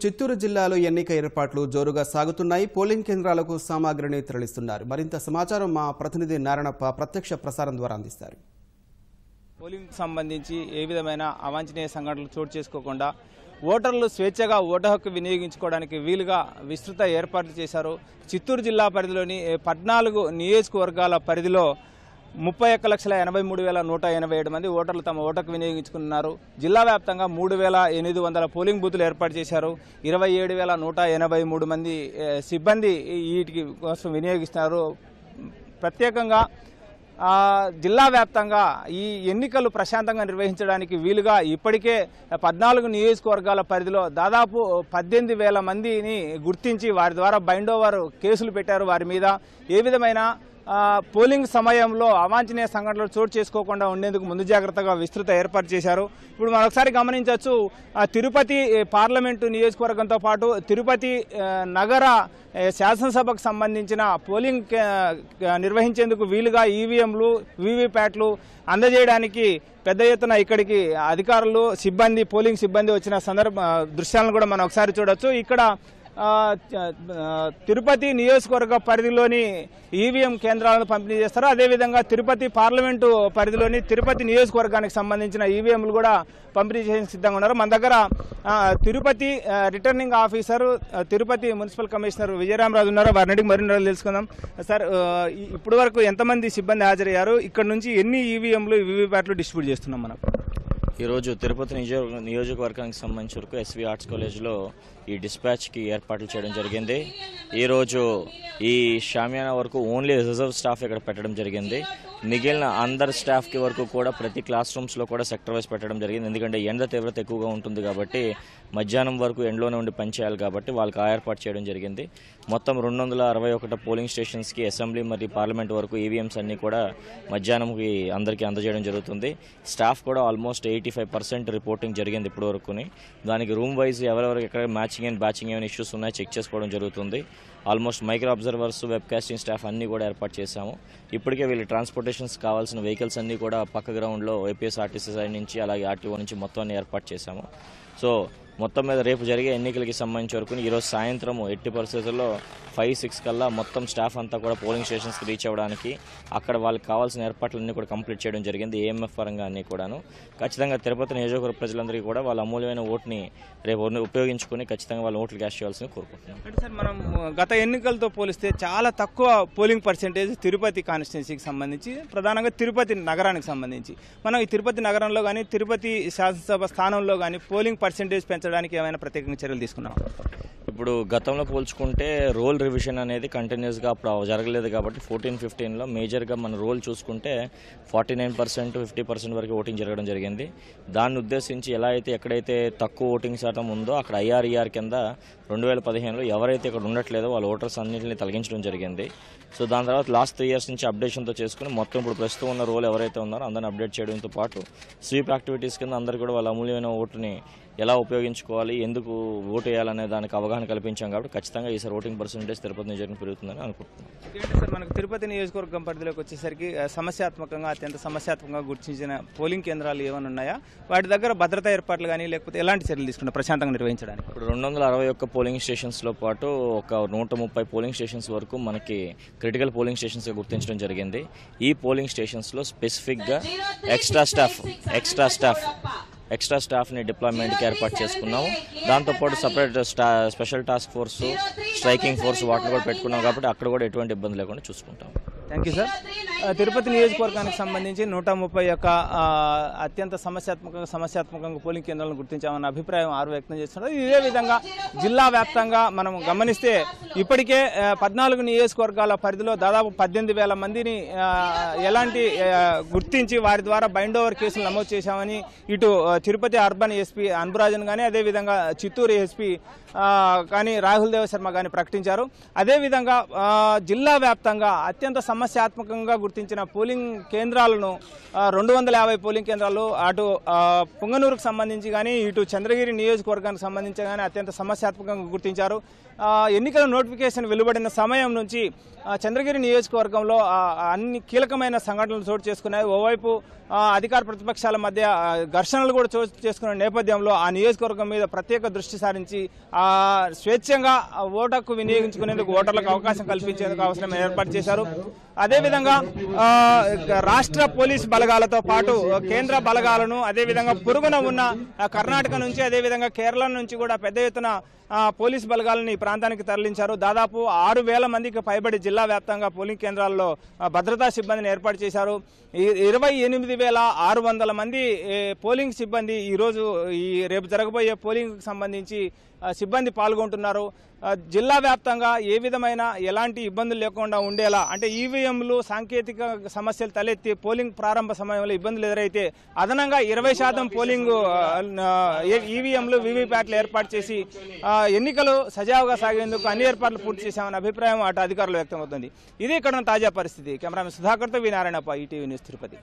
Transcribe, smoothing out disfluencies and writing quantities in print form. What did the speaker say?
చిత్తూరు జిల్లాలో ఎన్నిక ఏర్పాట్లు జోరుగా సాగుతున్నాయి. పోలింగ్ కేంద్రాలకు సామాగ్రిని తరలిస్తున్నారు. మరింత సమాచారం మా ప్రతినిధి నారాయణప్ప ప్రత్యక్ష ప్రసారం ద్వారా అందిస్తారు. పోలింగ్ సంబంధించి ఏ విధమైన అవాంఛనీయ సంఘటనలు చోటు చేసుకోకుండా ఓటర్లు స్వేచ్ఛగా ఓటు హక్కు వినియోగించుకోవడానికి వీలుగా విస్తృత ఏర్పాట్లు చేశారు. చిత్తూరు జిల్లా పరిధిలోని 14 నియోజకవర్గాల పరిధిలో 31,83,187 మంది ఓటర్లు తమ ఓటుకు వినియోగించుకున్నారు. జిల్లా వ్యాప్తంగా 3,800 పోలింగ్ బూతులు ఏర్పాటు చేశారు. 27,183 మంది సిబ్బంది వీటికి కోసం వినియోగిస్తున్నారు. ప్రత్యేకంగా జిల్లా వ్యాప్తంగా ఈ ఎన్నికలు ప్రశాంతంగా నిర్వహించడానికి వీలుగా ఇప్పటికే 14 నియోజకవర్గాల పరిధిలో దాదాపు 18,000 మందిని గుర్తించి వారి ద్వారా బైండ్ ఓవర్ కేసులు పెట్టారు. వారి మీద ఏ విధమైన పోలింగ్ సమయంలో అవాంఛనీయ సంఘటనలు చోటు చేసుకోకుండా ఉండేందుకు ముందు జాగ్రత్తగా విస్తృత ఏర్పాటు చేశారు. ఇప్పుడు మనం ఒకసారి గమనించవచ్చు, తిరుపతి పార్లమెంటు నియోజకవర్గంతో పాటు తిరుపతి నగర శాసనసభకు సంబంధించిన పోలింగ్ నిర్వహించేందుకు వీలుగా ఈవీఎంలు వీవీప్యాట్లు అందజేయడానికి పెద్ద ఎత్తున ఇక్కడికి అధికారులు సిబ్బంది పోలింగ్ సిబ్బంది వచ్చిన దృశ్యాలను కూడా మనం ఒకసారి చూడొచ్చు. ఇక్కడ తిరుపతి నియోజకవర్గ పరిధిలోని ఈవీఎం కేంద్రాలను పంపిణీ చేస్తారు. అదేవిధంగా తిరుపతి పార్లమెంటు పరిధిలోని తిరుపతి నియోజకవర్గానికి సంబంధించిన ఈవీఎంలు కూడా పంపిణీ చేయడానికి సిద్ధంగా ఉన్నారు. మన దగ్గర Tirupati returning officer Tirupati municipal commissioner Vijayaramaraju ఉన్నారు. వారి నుండి మరిన్ని తెలుసుకుందాం. సార్, ఇప్పటి వరకు ఎంతమంది సిబ్బంది హాజరయ్యారు? ఇక్కడ నుంచి ఎన్ని ఈవీఎంలు వీవీప్యాట్లు డిస్ట్రిబ్యూట్ చేస్తున్నాం మనం? ఈరోజు తిరుపతి నియోజకవర్గానికి సంబంధించిన వరకు ఎస్వి ఆర్ట్స్ కాలేజ్లో ఈ డిస్పాచ్కి ఏర్పాట్లు చేయడం జరిగింది. ఈరోజు ఈ షామియానా వరకు ఓన్లీ రిజర్వ్ స్టాఫ్ ఇక్కడ పెట్టడం జరిగింది. మిగిలిన అందరు స్టాఫ్కి వరకు కూడా ప్రతి క్లాస్ రూమ్స్లో కూడా సెక్టర్ వైజ్ పెట్టడం జరిగింది. ఎందుకంటే ఎండ తీవ్రత ఎక్కువగా ఉంటుంది కాబట్టి మధ్యాహ్నం వరకు ఎండలోనే ఉండి పనిచేయాలి కాబట్టి వాళ్ళకి ఏర్పాటు చేయడం జరిగింది. మొత్తం 261 పోలింగ్ స్టేషన్స్కి అసెంబ్లీ మరియు పార్లమెంట్ వరకు ఈవీఎంస్ అన్నీ కూడా మధ్యాహ్నంకి అందరికీ అందజేయడం జరుగుతుంది. స్టాఫ్ కూడా ఆల్మోస్ట్ 85% రిపోర్టింగ్ జరిగింది ఇప్పటి వరకుని. దానికి రూమ్ వైజ్ ఎవరెవరికి ఎక్కడ మ్యాచింగ్ అండ్ బ్యాచింగ్ ఏమైనా ఇష్యూస్ ఉన్నాయో చెక్ చేసుకోవడం జరుగుతుంది. Almost micro observers webcasting staff అన్నీ కూడా ఏర్పాటు చేశాము. ఇప్పటికే వీళ్ళు ట్రాన్స్పోర్టేషన్స్ కావాల్సిన వెహికల్స్ అన్నీ కూడా పక్క గ్రౌండ్లో ఏపీఎస్ఆర్టీసీ సైడ్ నుంచి అలాగే ఆర్టీఓ నుంచి మొత్తం అన్ని ఏర్పాటు చేశాము. సో మొత్తం మీద రేపు జరిగే ఎన్నికలకి సంబంధించి వరకు ఈరోజు సాయంత్రం ఎట్టి పరిస్థితుల్లో 5-6 కల్లా మొత్తం స్టాఫ్ అంతా కూడా పోలింగ్ స్టేషన్స్కి రీచ్ అవ్వడానికి అక్కడ వాళ్ళకి కావాల్సిన ఏర్పాట్లన్నీ కూడా కంప్లీట్ చేయడం జరిగింది. ఏఎంఎఫ్ పరంగా అన్నీ కూడాను ఖచ్చితంగా తిరుపతి నియోజకవర్గ ప్రజలందరికీ కూడా వాళ్ళ అమూల్యమైన ఓటుని రేపు ఉపయోగించుకుని ఖచ్చితంగా వాళ్ళ ఓట్లు క్యాస్ట్ చేయాల్సింది కోరుకుంటున్నాం. అంటే సార్, మనం గత ఎన్నికలతో పోలిస్తే చాలా తక్కువ పోలింగ్ పర్సెంటేజ్ తిరుపతి కాన్స్టిట్యున్సీకి సంబంధించి, ప్రధానంగా తిరుపతి నగరానికి సంబంధించి మనం ఈ తిరుపతి నగరంలో కానీ తిరుపతి శాసనసభ స్థానంలో కానీ పోలింగ్ పర్సెంటేజ్ పెంచడానికి ఏమైనా ప్రత్యేకంగా చర్యలు తీసుకున్నాం? ఇప్పుడు గతంలో పోల్చుకుంటే రోల్ రివిజన్ అనేది కంటిన్యూస్గా అప్పుడు జరగలేదు కాబట్టి 14-15లో మేజర్గా మన రోల్ చూసుకుంటే 49%, 50% వరకు ఓటింగ్ జరగడం జరిగింది. దాన్ని ఉద్దేశించి ఎలా అయితే ఎక్కడైతే తక్కువ ఓటింగ్ శాతం ఉందో అక్కడ ఐఆర్ఈఆర్ కింద 2015లో ఎవరైతే ఇక్కడ ఉండట్లేదో వాళ్ళ ఓటర్స్ అన్నింటినీ తొలగించడం జరిగింది. సో దాని తర్వాత లాస్ట్ 3 ఇయర్స్ నుంచి అప్డేషన్తో చేసుకుని మొత్తం ఇప్పుడు ప్రస్తుతం ఉన్న రోల్ ఎవరైతే ఉన్నారో అందరిని అప్డేట్ చేయడంతో పాటు స్వీప్ యాక్టివిటీస్ కింద అందరూ కూడా వాళ్ళ అమూల్యమైన ఓటుని ఎలా ఉపయోగించుకోవాలి, ఎందుకు ఓటు వేయాలనే దానికి అవగాహన కల్పించాం కాబట్టి ఖచ్చితంగా ఈసారి ఓటింగ్ పర్సెంటేజ్ తిరుపతి నియోజకవర్గం పెరుగుతుందని అనుకుంటున్నాం. ఏంటి సార్, మనకు తిరుపతి నియోజకవర్గం పరిధిలోకి వచ్చేసరికి అత్యంత సమస్యాత్మకంగా గుర్తించిన పోలింగ్ కేంద్రాలు ఏమైనా ఉన్నాయా? వాటి దగ్గర భద్రతా ఏర్పాట్లు కానీ లేకపోతే ఎలాంటి చర్యలు తీసుకున్నా ప్రశాంతంగా నిర్వహించడానికి? ఇప్పుడు 261 పోలింగ్ స్టేషన్స్లో పాటు ఒక 130 పోలింగ్ స్టేషన్స్ వరకు మనకి క్రిటికల్ పోలింగ్ స్టేషన్స్గా గుర్తించడం జరిగింది. ఈ పోలింగ్ స్టేషన్స్లో స్పెసిఫిక్గా ఎక్స్ట్రా స్టాఫ్ని డిప్లాయ్మెంట్కి ఏర్పాటు చేసుకున్నాము. దాంతోపాటు separate special task force, striking force వాటిని కూడా పెట్టుకున్నాం కాబట్టి అక్కడ కూడా ఎటువంటి ఇబ్బంది లేకుండా చూసుకుంటాం. Thank you sir. తిరుపతి నియోజకవర్గానికి సంబంధించి 131 అత్యంత సమస్యాత్మకంగా పోలింగ్ కేంద్రాలను గుర్తించామన్న అభిప్రాయం వ్యక్తం చేస్తున్నారు. ఇదే విధంగా జిల్లా వ్యాప్తంగా మనం గమనిస్తే ఇప్పటికే 14 నియోజకవర్గాల పరిధిలో దాదాపు 18,000 మందిని గుర్తించి వారి ద్వారా బైండ్ ఓవర్ కేసులు నమోదు చేశామని ఇటు తిరుపతి అర్బన్ ఎస్పీ అన్బురాజన్ కానీ అదేవిధంగా చిత్తూరు ఎస్పీ కానీ రాహుల్ దేవ్ శర్మ కానీ ప్రకటించారు. అదేవిధంగా జిల్లా వ్యాప్తంగా అత్యంత సమస్యాత్మకంగా గుర్తించిన పోలింగ్ కేంద్రాలను 250 పోలింగ్ కేంద్రాలు అటు పుంగనూరుకు సంబంధించి కానీ ఇటు చంద్రగిరి నియోజకవర్గానికి సంబంధించి కానీ అత్యంత సమస్యాత్మకంగా గుర్తించారు. ఎన్నికల నోటిఫికేషన్ వెలువడిన సమయం నుంచి చంద్రగిరి నియోజకవర్గంలో అన్ని కీలకమైన సంఘటనలు చోటు చేసుకున్నాయి. ఓవైపు అధికార ప్రతిపక్షాల మధ్య ఘర్షణలు కూడా చోటు చేసుకున్న నేపథ్యంలో ఆ నియోజకవర్గం మీద ప్రత్యేక దృష్టి సారించి స్వేచ్ఛంగా ఓటు హక్కు వినియోగించుకునేందుకు ఓటర్లకు అవకాశం కల్పించేందుకు అవసరం ఏర్పాటు చేశారు. అదేవిధంగా రాష్ట్ర పోలీసు బలగాలతో పాటు కేంద్ర బలగాలను అదేవిధంగా పొరుగున ఉన్న కర్ణాటక నుంచి అదేవిధంగా కేరళ నుంచి కూడా పెద్ద ఎత్తున పోలీసు బలగాలను ఈ ప్రాంతానికి తరలించారు. దాదాపు 6,000 మందికి పైబడి జిల్లా వ్యాప్తంగా పోలింగ్ కేంద్రాల్లో భద్రతా సిబ్బందిని ఏర్పాటు చేశారు. 28,600 మంది పోలింగ్ సిబ్బంది ఈరోజు రేపు జరగబోయే పోలింగ్కి సంబంధించి సిబ్బంది పాల్గొంటున్నారు. జిల్లా వ్యాప్తంగా ఏ విధమైన ఎలాంటి ఇబ్బందులు లేకుండా ఉండేలా అంటే ఈవీఎంలు సాంకేతిక సమస్యలు తలెత్తి పోలింగ్ ప్రారంభ సమయంలో ఇబ్బందులు ఎదురైతే అదనంగా 20% పోలింగ్ ఈవీఎంలు వీవీప్యాట్లు ఏర్పాటు చేసి ఎన్నికలు సజావుగా సాగేందుకు అన్ని ఏర్పాట్లు పూర్తి చేశామన్న అభిప్రాయం అటు అధికారులు వ్యక్తమవుతుంది. ఇది ఇక్కడ తాజా పరిస్థితి. కెమెరామెన్ సుధాకర్తో వి నారాయణప్ప, ఈటీవీ న్యూస్ తిరుపతి.